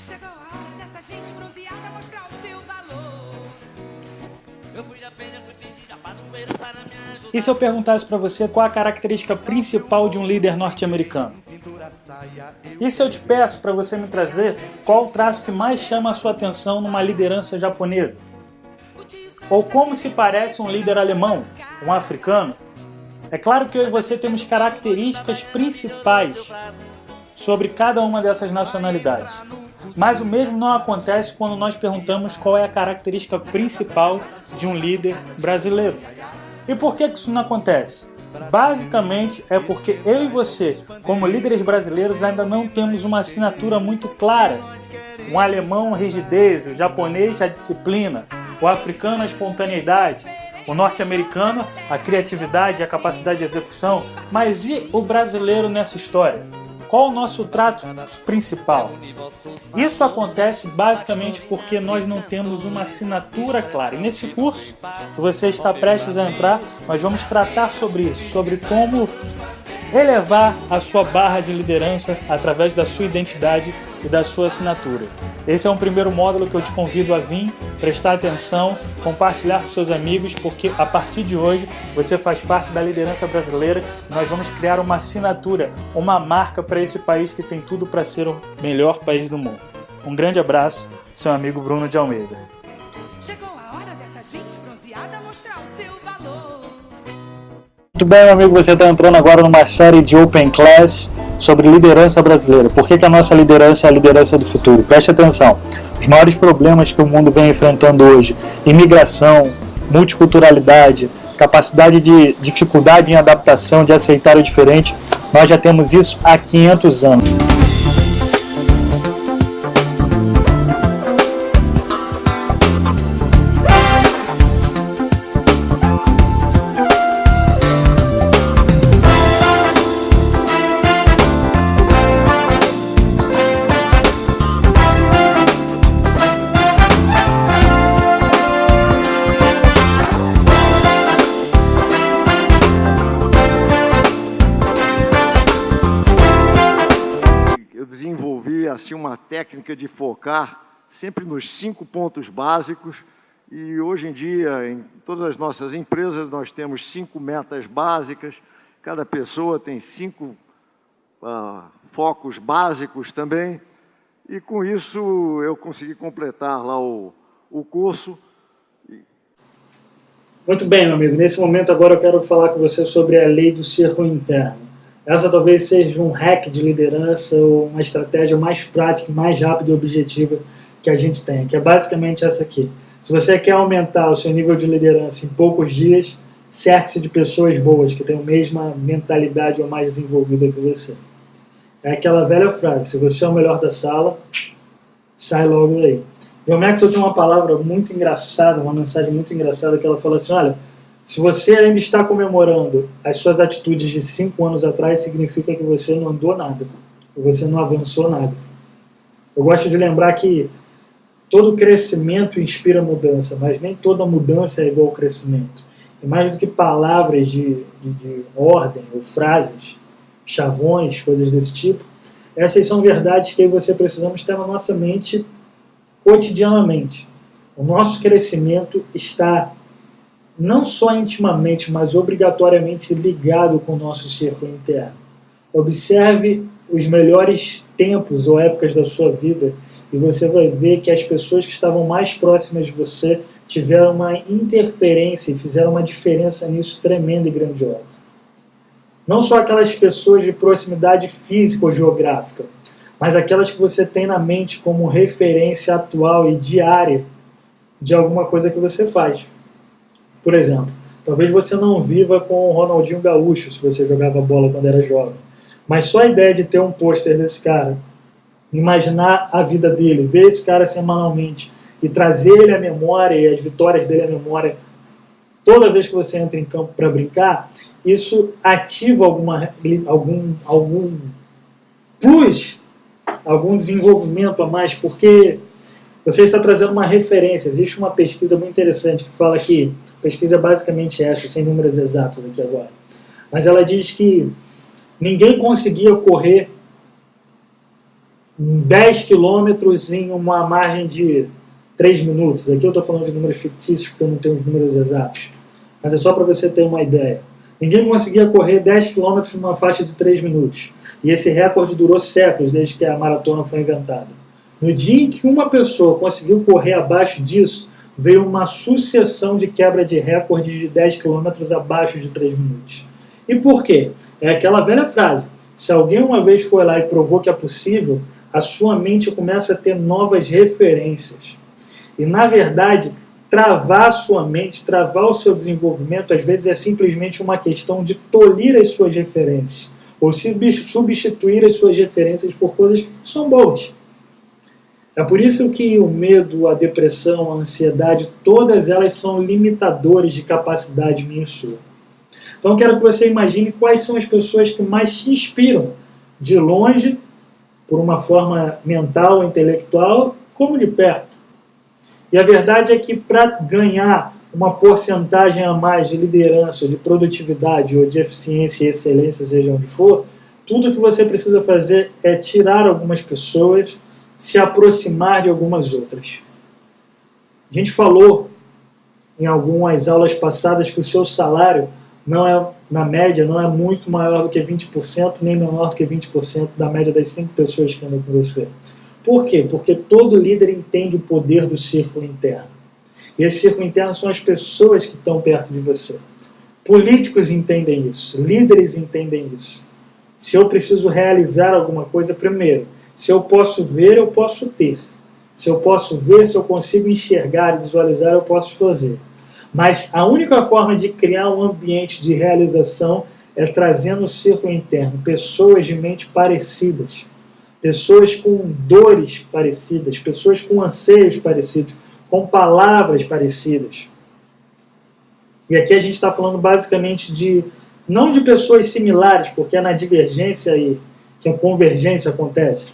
Chegou a hora dessa gente bronzeada mostrar o seu valor. Eu fui da pena, fui pedir a padroeira para me ajudar. E se eu perguntasse para você qual a característica principal de um líder norte-americano? E se eu te peço para você me trazer qual o traço que mais chama a sua atenção numa liderança japonesa? Ou como se parece um líder alemão, um africano? É claro que eu e você temos características principais sobre cada uma dessas nacionalidades. Mas o mesmo não acontece quando nós perguntamos qual é a característica principal de um líder brasileiro. E por que isso não acontece? Basicamente é porque eu e você, como líderes brasileiros, ainda não temos uma assinatura muito clara. Um alemão, rigidez, o japonês, a disciplina, o africano, a espontaneidade, o norte-americano, a criatividade e a capacidade de execução. Mas e o brasileiro nessa história? Qual o nosso trato principal? Isso acontece basicamente porque nós não temos uma assinatura clara. E nesse curso que você está prestes a entrar, nós vamos tratar sobre isso, sobre como elevar a sua barra de liderança através da sua identidade e da sua assinatura. Esse é um primeiro módulo que eu te convido a vir, prestar atenção, compartilhar com seus amigos, porque a partir de hoje você faz parte da liderança brasileira. Nós vamos criar uma assinatura, uma marca para esse país que tem tudo para ser o melhor país do mundo. Um grande abraço, seu amigo Bruno de Almeida. Chegou a hora dessa gente bronzeada mostrar o seu valor. Muito bem, meu amigo, você está entrando agora numa série de Open Class sobre liderança brasileira. Por que a nossa liderança é a liderança do futuro? Preste atenção. Os maiores problemas que o mundo vem enfrentando hoje, imigração, multiculturalidade, capacidade de dificuldade em adaptação, de aceitar o diferente, nós já temos isso há 500 anos. Desenvolvi assim uma técnica de focar sempre nos 5 pontos básicos, e hoje em dia em todas as nossas empresas nós temos 5 metas básicas, cada pessoa tem 5 focos básicos também, e com isso eu consegui completar lá o curso. Muito bem, meu amigo, nesse momento agora eu quero falar com você sobre a lei do círculo interno. Essa talvez seja um hack de liderança ou uma estratégia mais prática, mais rápida e objetiva que a gente tem, que é basicamente essa aqui. Se você quer aumentar o seu nível de liderança em poucos dias, cerque-se de pessoas boas, que têm a mesma mentalidade ou mais desenvolvida que você. É aquela velha frase, se você é o melhor da sala, sai logo daí. John Maxwell tem uma palavra muito engraçada, uma mensagem muito engraçada, que ela fala assim, olha, se você ainda está comemorando as suas atitudes de 5 anos atrás, significa que você não andou nada, que você não avançou nada. Eu gosto de lembrar que todo crescimento inspira mudança, mas nem toda mudança é igual ao crescimento. E mais do que palavras de ordem ou frases, chavões, coisas desse tipo, essas são verdades que você precisamos ter na nossa mente cotidianamente. O nosso crescimento está não só intimamente, mas obrigatoriamente ligado com o nosso círculo interno. Observe os melhores tempos ou épocas da sua vida e você vai ver que as pessoas que estavam mais próximas de você tiveram uma interferência e fizeram uma diferença nisso tremenda e grandiosa. Não só aquelas pessoas de proximidade física ou geográfica, mas aquelas que você tem na mente como referência atual e diária de alguma coisa que você faz. Por exemplo, talvez você não viva com o Ronaldinho Gaúcho, se você jogava bola quando era jovem, mas só a ideia de ter um pôster desse cara, imaginar a vida dele, ver esse cara semanalmente e trazer ele à memória e as vitórias dele à memória toda vez que você entra em campo para brincar, isso ativa algum plus, algum desenvolvimento a mais, porque você está trazendo uma referência. Existe uma pesquisa muito interessante que fala que, a pesquisa é basicamente essa, sem números exatos aqui agora, mas ela diz que ninguém conseguia correr 10 quilômetros em uma margem de 3 minutos. Aqui eu estou falando de números fictícios porque eu não tenho os números exatos. Mas é só para você ter uma ideia. Ninguém conseguia correr 10 quilômetros numa faixa de 3 minutos. E esse recorde durou séculos, desde que a maratona foi inventada. No dia em que uma pessoa conseguiu correr abaixo disso, veio uma sucessão de quebra de recorde de 10 quilômetros abaixo de 3 minutos. E por quê? É aquela velha frase. Se alguém uma vez foi lá e provou que é possível, a sua mente começa a ter novas referências. E, na verdade, travar a sua mente, travar o seu desenvolvimento, às vezes é simplesmente uma questão de tolir as suas referências, ou substituir as suas referências por coisas que são boas. É por isso que o medo, a depressão, a ansiedade, todas elas são limitadores de capacidade minha e sua. Então, eu quero que você imagine quais são as pessoas que mais te inspiram, de longe, por uma forma mental, intelectual, como de perto. E a verdade é que para ganhar uma porcentagem a mais de liderança, de produtividade, ou de eficiência e excelência, seja onde for, tudo que você precisa fazer é tirar algumas pessoas, se aproximar de algumas outras. A gente falou em algumas aulas passadas que o seu salário não é, na média, não é muito maior do que 20%, nem menor do que 20% da média das 5 pessoas que andam com você. Por quê? Porque todo líder entende o poder do círculo interno. E esse círculo interno são as pessoas que estão perto de você. Políticos entendem isso, líderes entendem isso. Se eu preciso realizar alguma coisa, primeiro, se eu posso ver, eu posso ter. Se eu posso ver, se eu consigo enxergar e visualizar, eu posso fazer. Mas a única forma de criar um ambiente de realização é trazendo o círculo interno, pessoas de mente parecidas, pessoas com dores parecidas, pessoas com anseios parecidos, com palavras parecidas. E aqui a gente está falando basicamente não de pessoas similares, porque é na divergência que a convergência acontece,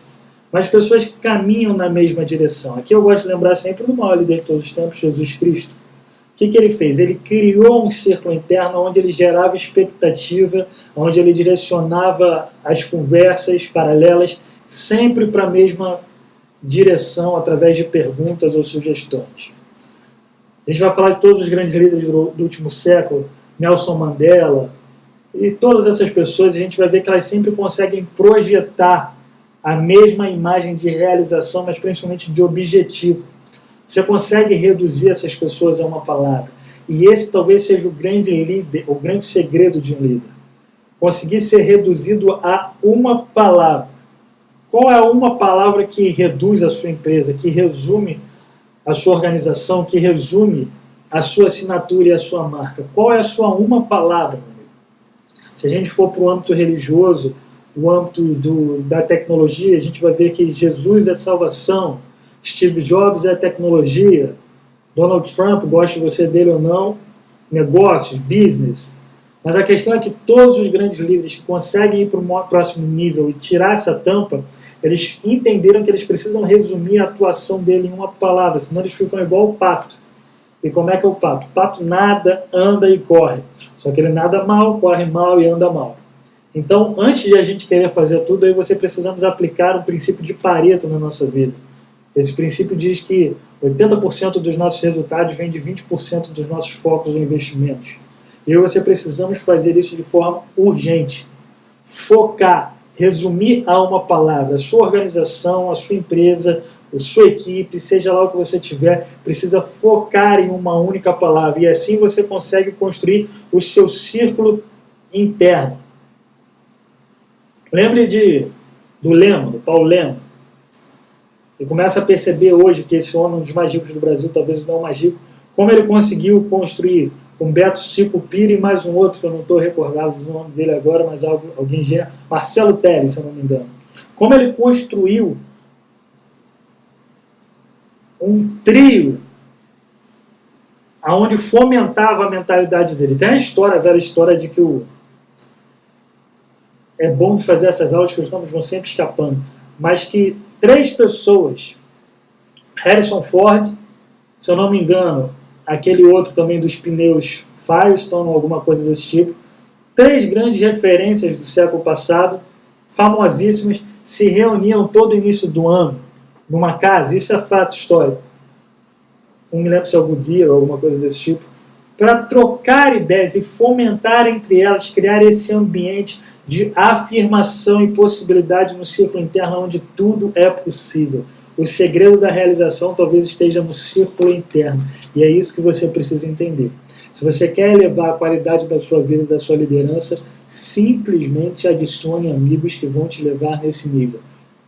mas pessoas que caminham na mesma direção. Aqui eu gosto de lembrar sempre do maior líder de todos os tempos, Jesus Cristo. O que ele fez? Ele criou um círculo interno onde ele gerava expectativa, onde ele direcionava as conversas paralelas sempre para a mesma direção, através de perguntas ou sugestões. A gente vai falar de todos os grandes líderes do último século, Nelson Mandela, e todas essas pessoas, a gente vai ver que elas sempre conseguem projetar a mesma imagem de realização, mas principalmente de objetivo. Você consegue reduzir essas pessoas a uma palavra. E esse talvez seja o grande líder, o grande segredo de um líder. Conseguir ser reduzido a uma palavra. Qual é uma palavra que reduz a sua empresa, que resume a sua organização, que resume a sua assinatura e a sua marca? Qual é a sua uma palavra, meu amigo? Se a gente for para o âmbito religioso, o âmbito da tecnologia, a gente vai ver que Jesus é salvação, Steve Jobs é tecnologia, Donald Trump, goste você dele ou não, negócios, business. Mas a questão é que todos os grandes líderes que conseguem ir para o próximo nível e tirar essa tampa, eles entenderam que eles precisam resumir a atuação dele em uma palavra, senão eles ficam igual o pato. E como é que é o pato? O pato nada, anda e corre. Só que ele nada mal, corre mal e anda mal. Então, antes de a gente querer fazer tudo, aí você precisamos aplicar o princípio de Pareto na nossa vida. Esse princípio diz que 80% dos nossos resultados vem de 20% dos nossos focos ou investimentos. E eu e você precisamos fazer isso de forma urgente. Focar, resumir a uma palavra. A sua organização, a sua empresa, a sua equipe, seja lá o que você tiver, precisa focar em uma única palavra. E assim você consegue construir o seu círculo interno. Lembre do Lema, do Paulo Lema. E começa a perceber hoje que esse homem é um dos mais ricos do Brasil, talvez não o mais rico, como ele conseguiu construir com Beto Sicupira e mais um outro, que eu não estou recordado do nome dele agora, mas alguém já... Marcelo Telles, se eu não me engano. Como ele construiu um trio onde fomentava a mentalidade dele. Tem a velha história de que é bom de fazer essas aulas que os nomes vão sempre escapando, mas que 3 pessoas, Harrison Ford, se eu não me engano, aquele outro também dos pneus Firestone, alguma coisa desse tipo, 3 grandes referências do século passado, famosíssimas, se reuniam todo início do ano numa casa, isso é fato histórico, não me lembro se é o Goodyear ou alguma coisa desse tipo, para trocar ideias e fomentar entre elas, criar esse ambiente de afirmação e possibilidade no círculo interno onde tudo é possível. O segredo da realização talvez esteja no círculo interno, e é isso que você precisa entender. Se você quer elevar a qualidade da sua vida e da sua liderança, simplesmente adicione amigos que vão te levar nesse nível.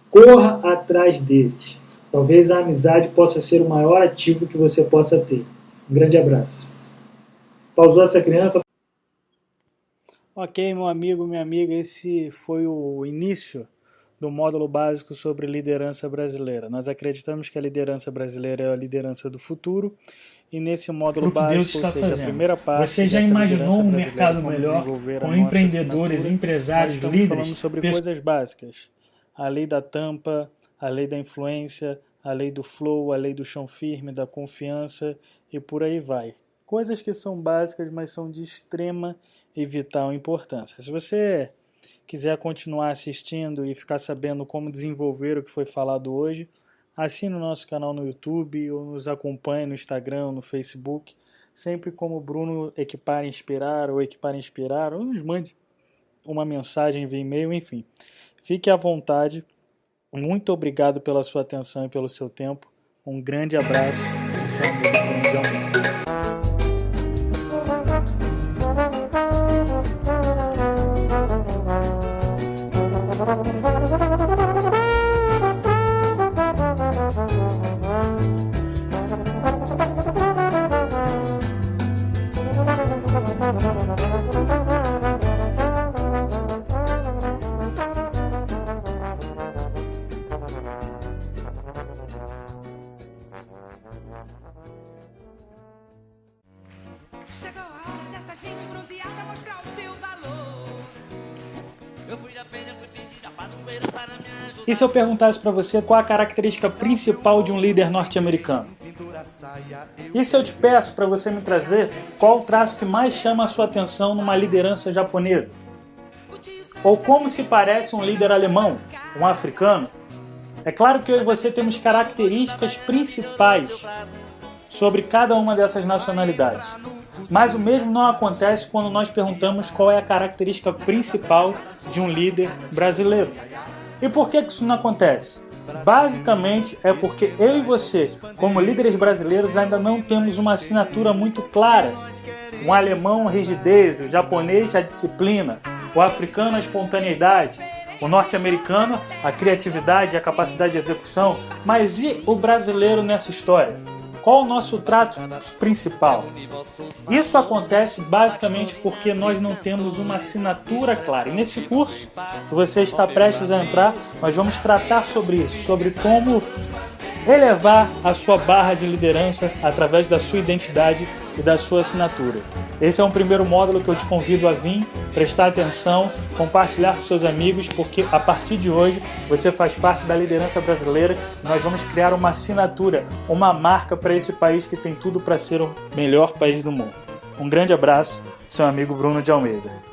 Corra atrás deles. Talvez a amizade possa ser o maior ativo que você possa ter. Um grande abraço. Pausou essa criança? Ok, meu amigo, minha amiga, esse foi o início do módulo básico sobre liderança brasileira. Nós acreditamos que a liderança brasileira é a liderança do futuro, e nesse módulo básico, ou seja, a primeira parte, você já imaginou um mercado melhor com empreendedores, empresários, líderes? Estamos falando sobre coisas básicas. A lei da tampa, a lei da influência, a lei do flow, a lei do chão firme, da confiança e por aí vai. Coisas que são básicas, mas são de extrema e vital importância. Se você quiser continuar assistindo e ficar sabendo como desenvolver o que foi falado hoje, assine o nosso canal no YouTube ou nos acompanhe no Instagram, no Facebook, sempre como Bruno Equipar Inspirar ou nos mande uma mensagem via e-mail, enfim. Fique à vontade. Muito obrigado pela sua atenção e pelo seu tempo. Um grande abraço do seu amigo Bruno de Almeida. Chegou a hora dessa gente bronzeada mostrar o seu valor. Eu fui da penha, fui pedir a padroeira para me ajudar. E se eu perguntasse para você qual a característica principal de um líder norte-americano? E se eu te peço para você me trazer qual o traço que mais chama a sua atenção numa liderança japonesa? Ou como se parece um líder alemão, um africano? É claro que eu e você temos características principais sobre cada uma dessas nacionalidades. Mas o mesmo não acontece quando nós perguntamos qual é a característica principal de um líder brasileiro. E por que isso não acontece? Basicamente é porque eu e você, como líderes brasileiros, ainda não temos uma assinatura muito clara. Um alemão, a rigidez, o japonês, a disciplina, o africano, a espontaneidade, o norte-americano, a criatividade, a capacidade de execução. Mas e o brasileiro nessa história? Qual o nosso trato principal? Isso acontece basicamente porque nós não temos uma assinatura clara. E nesse curso que você está prestes a entrar, nós vamos tratar sobre isso, sobre como elevar a sua barra de liderança através da sua identidade e da sua assinatura. Esse é um primeiro módulo que eu te convido a vir, prestar atenção, compartilhar com seus amigos, porque a partir de hoje você faz parte da liderança brasileira e nós vamos criar uma assinatura, uma marca para esse país que tem tudo para ser o melhor país do mundo. Um grande abraço, seu amigo Bruno de Almeida.